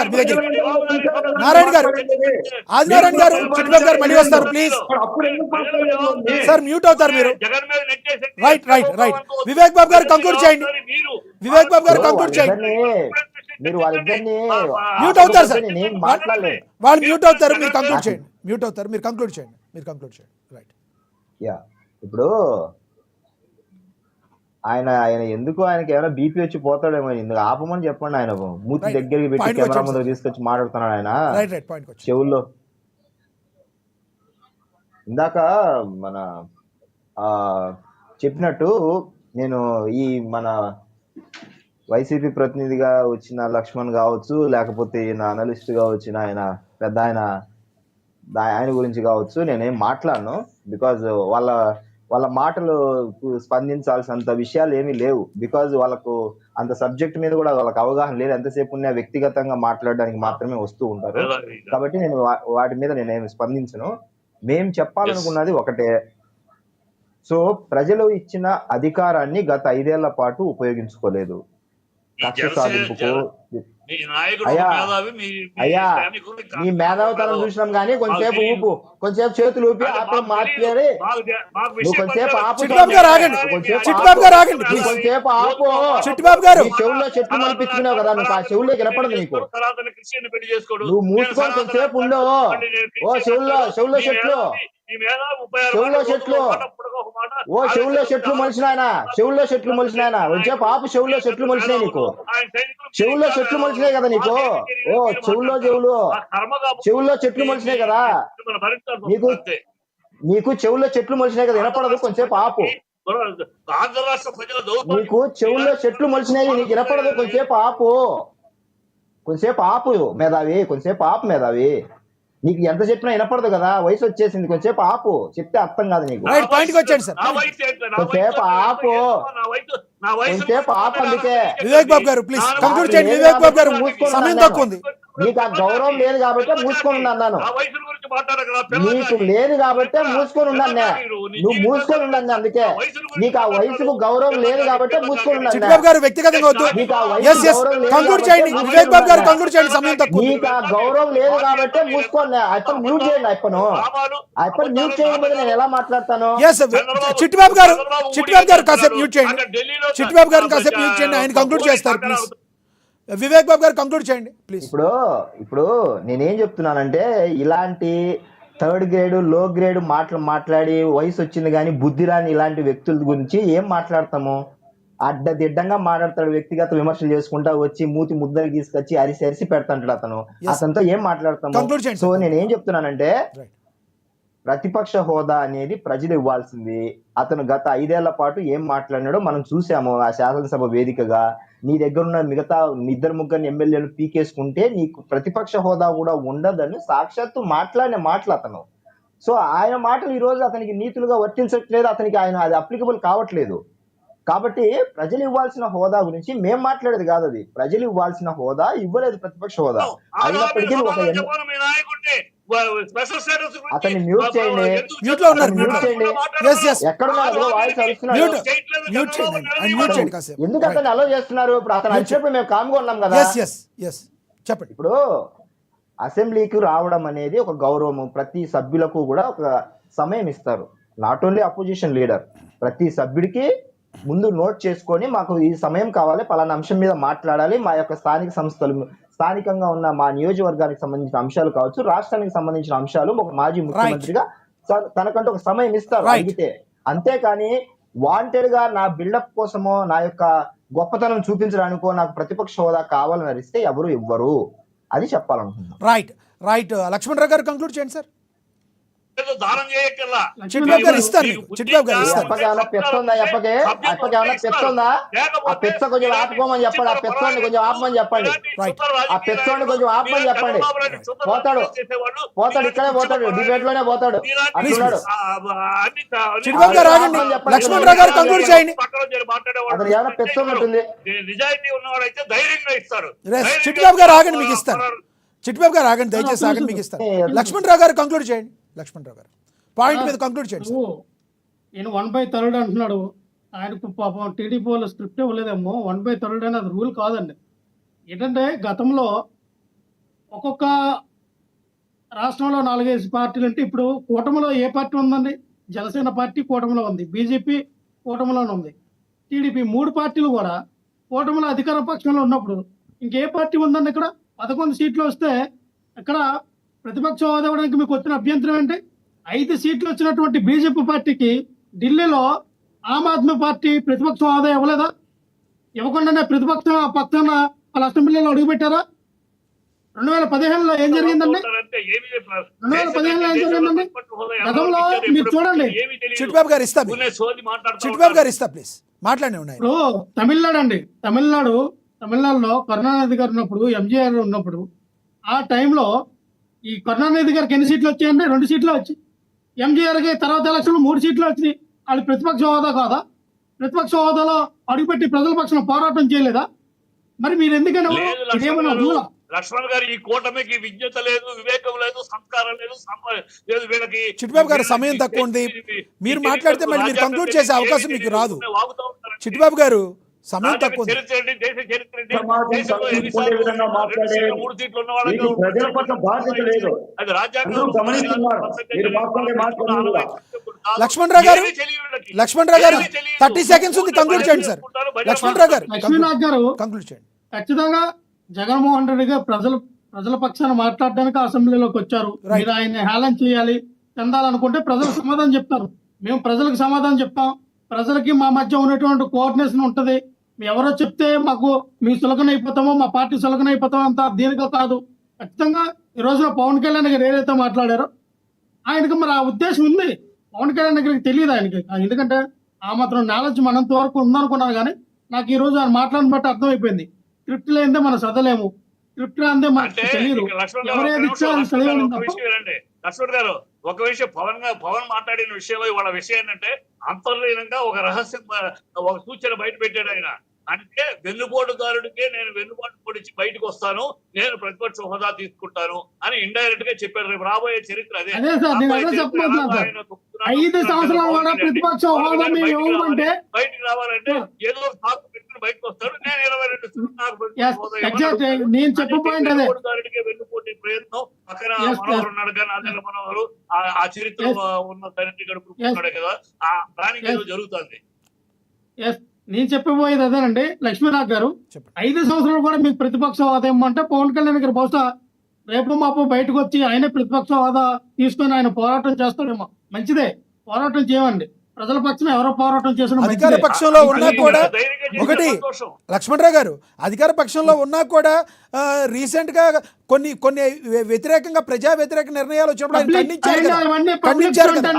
గారు మీ దగ్గర నారాయణ గారు ఆదినారాయణ గారు చిట్టిబాబు గారు మళ్ళీ వస్తారు ప్లీజ్ సార్ మ్యూట్ అవుతారు మీరు రైట్ రైట్ రైట్ వివేక్ బాబు గారు కంక్లూడ్ చేయండి వివేక్ బాబు గారు కంక్లూడ్ చేయండి మీరు వాళ్ళిద్దరిని మ్యూట్ అవుతారు సార్ నేను మాట్లాడలేదు వాళ్ళు మ్యూట్ అవుతారు మీరు కంక్లూడ్ చేయండి మ్యూట్ అవుతారు మీరు కంక్లూడ్ చేయండి రైట్ యా ఇప్పుడు ఆయన ఎందుకు ఆయనకి ఏమైనా బీపీ వచ్చి పోతాడేమో ఇందుకు ఆపమని చెప్పండి ఆయన మూతి దగ్గరికి పెట్టి కెమెరా ముందు తీసుకొచ్చి మాట్లాడుతున్నాడు ఆయన చెవుల్లో ఇందాక మన చెప్పినట్టు నేను ఈ మన వైసీపీ ప్రతినిధిగా వచ్చిన లక్ష్మణ్ కావచ్చు లేకపోతే అనలిస్ట్ గా వచ్చిన ఆయన పెద్ద ఆయన గురించి కావచ్చు నేనేం మాట్లాడను బికాజ్ వాళ్ళ మాటలు స్పందించాల్సినంత విషయాలు ఏమీ లేవు బికాజ్ వాళ్ళకు అంత సబ్జెక్ట్ మీద కూడా వాళ్ళకి అవగాహన లేదు ఎంతసేపు ఉన్న వ్యక్తిగతంగా మాట్లాడడానికి మాత్రమే వస్తూ ఉంటారు కాబట్టి నేను వాటి మీద నేనేమి స్పందించను మేం చెప్పాలనుకున్నది ఒకటే సో ప్రజలు ఇచ్చిన అధికారాన్ని గత 5 ఏళ్ల పాటు ఉపయోగించుకోలేదు కక్ష సాధింపుకు అయ్యా నీ మేధావితనం చూసినాం కానీ కొంచెంసేపు చేతులు ఊపి ఆపే మాట్లాడి కొంచెంసేపు ఆపు కొంచెంసేపు ఆపు చెవుల్లో చెట్లు మనిపించుకున్నావు కదా నువ్వు ఆ చెవుల్లో వినపడదు నీకు నువ్వు మూసుకొని కొంచెంసేపు ఉండవు ఓ చెవుల్లో చెట్లు చెవుల్లో చెట్లు మలిసినాయన కొంచెంసేపు ఆపు చెవుల్లో చెట్లు మలిసినాయి నీకు చెవుల్లో చెట్లు మలిసినాయి కదా నీకు ఓ చెవుల్లో చెట్లు మలిసినాయి కదా నీకు చెవుల్లో చెట్లు మలిసినాయి కదా వినపడదు కొంచెంసేపు ఆపు నీకు చెవుల్లో చెట్లు మలిసినాయి నీకు వినపడదు కొంచెంసేపు ఆపు మేధావి మేధావి నీకు ఎంత చెప్పినా వినపడదు కదా వయసు వచ్చేసింది కొంచెంసేపు ఆపు చెప్తే అర్థం కాదు నీకు కొంచెంసేపు ఆపు అందుకే వివేక్ బాబు గారు ప్లీజ్ కంక్లూడ్ చేయండి వివేక్ బాబు గారు సమయం తక్కువ ఉంది నీకు ఆ గౌరవం లేదు కాబట్టి మూసుకొని ఉన్నాను నీకు లేదు కాబట్టి మూసుకొని ఉన్నాను నువ్వు మూసుకొని ఉన్నాను అందుకే నీకు ఆ వయసుకు గౌరవం లేదు కాబట్టి మూసుకొని ఉన్నాను చిట్టిబాబు గారు వ్యక్తిగతంగా వద్దు నీకు ఆ వయసు కంక్లూడ్ చేయండి వివేక్ బాబు గారు కంక్లూడ్ చేయండి సమయం తక్కువ నీకు ఆ గౌరవం లేదు కాబట్టి మూసుకొని అప్పని మ్యూట్ చేయండి అప్పని మ్యూట్ చేయకపోతే నేను ఎలా మాట్లాడతాను చిట్టిబాబు గారు కాసేపు మ్యూట్ చేయండి ఆయన కంక్లూడ్ చేస్తారు ప్లీజ్ వివేక్ బాబు గారు కంక్లూడ్ చేయండి ప్లీజ్ ఇప్పుడు నేనేం చెప్తున్నానంటే ఇలాంటి 3rd గ్రేడ్ లో గ్రేడ్ మాట్లాడి వయసు వచ్చింది కానీ బుద్ధి రాని ఇలాంటి వ్యక్తుల గురించి ఏం మాట్లాడతాము అడ్డదిడ్డంగా మాట్లాడతాడు వ్యక్తిగత విమర్శలు చేసుకుంటా వచ్చి మూతి ముద్దలు తీసుకొచ్చి అరిసి పెడతాంటాడు అతనితో ఏం మాట్లాడతాము సో నేనేం చెప్తున్నానంటే ప్రతిపక్ష హోదా అనేది ప్రజలు ఇవ్వాల్సింది అతను గత 5 ఏళ్ల పాటు ఏం మాట్లాడినాడో మనం చూసాము ఆ శాసనసభ వేదికగా నీ దగ్గర ఉన్న మిగతా 2-3 ఎమ్మెల్యేలు పీకేసుకుంటే నీకు ప్రతిపక్ష హోదా కూడా ఉండదని సాక్షాత్తు మాట్లాడిన మాటలు అతను సో ఆయన మాటలు ఈ రోజు అతనికి నీతులుగా వర్తించట్లేదు అతనికి ఆయన అది అప్లికబుల్ కావట్లేదు కాబట్టి ప్రజలు ఇవ్వాల్సిన హోదా గురించి మేం మాట్లాడేది కాదు అది ప్రజలు ఇవ్వాల్సిన హోదా ఇవ్వలేదు ప్రతిపక్ష హోదా అయినప్పటికీ అతన్ని మ్యూట్ చేయండి ఎందుకు అతన్ని అలో చేస్తున్నారు ఇప్పుడు అతను వచ్చేప్పుడు మేము కామ్గా ఉన్నాం కదా చెప్పండి ఇప్పుడు అసెంబ్లీకి రావడం అనేది ఒక గౌరవము ప్రతి సభ్యులకు కూడా ఒక సమయం ఇస్తారు నాట్ ఓన్లీ అపోజిషన్ లీడర్ ప్రతి సభ్యుడికి ముందు నోట్ చేసుకొని మాకు ఈ సమయం కావాలి పలానా అంశం మీద మాట్లాడాలి మా యొక్క స్థానిక సంస్థలు స్థానికంగా ఉన్న మా నియోజకవర్గానికి సంబంధించిన అంశాలు కావచ్చు రాష్ట్రానికి సంబంధించిన అంశాలు ఒక మాజీ ముఖ్యమంత్రిగా తనకంటూ ఒక సమయం ఇస్తారు అడిగితే అంతేకాని వాంటెడ్ గా నా బిల్డప్ కోసమో నా యొక్క గొప్పతనం చూపించడానికో నాకు ప్రతిపక్ష హోదా కావాలని అరిస్తే ఎవరు ఇవ్వరు అది చెప్పాలనుకుంటున్నాను రైట్ లక్ష్మణ్ రావు గారు కంక్లూడ్ చేయండి సార్ చిట్టిబాబు గారు ఇస్తారు పెచ్చుందా పెచ్చుందా ఆ పెచ్చ కొంచెం ఆపుకోమని చెప్పండి ఆ పెచ్చోడిని కొంచెం ఆపమని చెప్పండి ఆ పెచ్చోడిని కొంచెం ఆపమని చెప్పండి పోతాడు ఇక్కడే పోతాడు డిబేట్ లోనే పోతాడు అంటున్నాడు అతను ఏమైనా పెచ్చోడు ఉంటుంది చిట్టిబాబు గారు ఆగండి మీకు ఇస్తారు చిట్టిబాబు గారు ఆగండి దయచేసి ఆగండి మీకు ఇస్తారు లక్ష్మణ్ రావు గారు కంక్లూడ్ చేయండి లక్ష్మణ్ రావు గారు పాయింట్ మీద కంక్లూడ్ చేయండి ఈయన 1/3 అంటున్నాడు ఆయనకు పాపం టీడీపీ వాళ్ళు స్క్రిప్ట్ ఇవ్వలేదేమో 1/3 అనేది రూల్ కాదండి ఏంటంటే గతంలో ఒక్కొక్క రాష్ట్రంలో 4-5 పార్టీలు అంటే ఇప్పుడు కూటమిలో ఏ పార్టీ ఉందండి? జనసేన పార్టీ కూటమిలో ఉంది. బీజేపీ కూటమిలోనే ఉంది. టీడీపీ 3 పార్టీలు కూడా కూటమిలో అధికార పక్షంలో ఉన్నప్పుడు ఇంకే పార్టీ ఉందండి ఇక్కడ? 11 సీట్లు వస్తే ఇక్కడ ప్రతిపక్ష హోదా ఇవ్వడానికి మీకు వచ్చిన అభ్యంతరం ఏంటి? 5 సీట్లు వచ్చినటువంటి బీజేపీ పార్టీకి ఢిల్లీలో ఆమ్ ఆద్మీ పార్టీ ప్రతిపక్ష హోదా ఇవ్వలేదా? ఇవ్వకుండానే ప్రతిపక్ష పక్షాన వాళ్ళ అసెంబ్లీలో అడుగుపెట్టారా? 2015లో ఏం జరిగిందండి? 2015లో ఏం జరిగిందండి? గతంలో మీరు చూడండి. చిట్టుబాబు గారు ఇస్తా, చిట్టుబాబు గారు ఇస్తా, ప్లీజ్ మాట్లాడి ఉన్నాయి. ఇప్పుడు తమిళనాడు అండి, తమిళనాడులో కరుణానిధి గారు ఉన్నప్పుడు, ఎంజీఆర్ ఉన్నప్పుడు ఆ టైంలో ఈ కరుణానిధి గారికి ఎన్ని సీట్లు వచ్చాయండి? 2 సీట్లు వచ్చాయి. ఎంజీఆర్కి తర్వాత ఎలక్షన్ 3 సీట్లు వచ్చినాయి. వాళ్ళు ప్రతిపక్ష హోదా కాదా? ప్రతిపక్ష హోదాలో అడుగుపెట్టి ప్రజల పక్షాన పోరాటం చేయలేదా? మరి మీరు ఎందుకని ఇదేమన్నా రూలా? లక్ష్మణ్ గారు, ఈ కూటమికి విజ్ఞత లేదు, వివేకం లేదు, సంస్కారం లేదు, లేదు వీళ్ళకి. చిట్టుబాబు గారు సమయం తక్కువ ఉంది, మీరు మాట్లాడితే మళ్ళీ మీరు కంక్లూడ్ చేసే అవకాశం మీకు రాదు. చిట్టుబాబు గారు సమయం తక్కువ ఉంది. ప్రజల పట్ల బాధ్యత లేదు. అందరూ గమనిస్తున్నారు. మీరు మాట్లాడే మాట్లాడు. లక్ష్మణ్ రావు గారు 30 సెకండ్స్ ఉంది, కంక్లూడ్ చేయండి సార్. లక్ష్మణ్ రావు గారు కంక్లూడ్ చేయండి. ఖచ్చితంగా జగన్మోహన్ రెడ్డి గారు ప్రజల పక్షాన మాట్లాడడానికి అసెంబ్లీలోకి వచ్చారు. మీరు ఆయన హేళన చేయాలి, చెందాలనుకుంటే ప్రజలకు సమాధానం చెప్తారు. మేము ప్రజలకు సమాధానం చెప్తాం. ప్రజలకి మా మధ్య ఉన్నటువంటి కోఆర్డినేషన్ ఉంటది. ఎవరో చెప్తే మాకు మీ సులకన అయిపోతామో, మా పార్టీ సులకన అయిపోతామో అంత దీనిగా కాదు. ఖచ్చితంగా ఈ రోజున పవన్ కళ్యాణ్ గారు ఏదైతే మాట్లాడారో ఆయనకి మరి ఆ ఉద్దేశం ఉంది. పవన్ కళ్యాణ్ గారికి తెలియదు ఆయనకి, ఎందుకంటే ఆ మాత్రం నాలెడ్జ్ మనంత వరకు ఉందనుకున్నాను. కానీ నాకు ఈ రోజు ఆయన మాట్లాడిన బట్టి అర్థమైపోయింది. స్క్రిప్ట్ లేదే మనం చదవలేము, స్క్రిప్ట్ అందే మనకు తెలియదు. ఎవరేది ఇచ్చారు చదివాను తప్ప. లక్ష్మణ్ గారు, ఒక విషయం, పవన్ మాట్లాడిన విషయంలో వాళ్ళ విషయం ఏంటంటే అంతర్లీనంగా ఒక రహస్యం, ఒక సూచన బయట పెట్టాడు ఆయన. అంటే వెన్నుపోటుదారుడికే నేను వెన్నుపోటు పొడిచి బయటకు వస్తాను, నేను ప్రతిపక్ష హోదా తీసుకుంటాను అని ఇండైరెక్ట్ గా చెప్పారు. రేపు రాబోయే చరిత్ర అదే. 5 సంవత్సరాలు కూడా ప్రతిపక్ష హోదా ఇవ్వమంటే బయటకు రావాలంటే ఏదో సాకు పెట్టుకుని బయటకు వస్తాడు. నేను 22 నేను చెప్పబోయింది అదే. వెన్నుపోటే ప్రయత్నం పక్కన మనోహర్ ఉన్నాడు కానీ అదే మనోహరు ఆ చరిత్ర ఉన్న తండ్రి గడుపుతున్నాడు కదా, ఆ ప్లానింగ్ ఏదో జరుగుతుంది. నేను చెప్పబోయేది అదేనండి. లక్ష్మీనాథ్ గారు 5 సంవత్సరాలు కూడా మీకు ప్రతిపక్ష హోదా ఇవ్వమంటే పవన్ కళ్యాణ్ గారు బహుశా రేపు మాపు బయటకు వచ్చి ఆయనే ప్రతిపక్ష హోదా తీసుకొని ఆయన పోరాటం చేస్తాడేమో. మంచిదే, పోరాటం చేయండి. ప్రజల పక్షాన ఎవరో పోరాటం చేసిన అధికార పక్షంలో ఉన్నా కూడా ఒకటి లక్ష్మణరావు గారు, అధికార పక్షంలో ఉన్నా కూడా రీసెంట్ గా కొన్ని వ్యతిరేకంగా ప్రజా వ్యతిరేక నిర్ణయాలు వచ్చినప్పుడు ఆయన ఖండించారు కదా.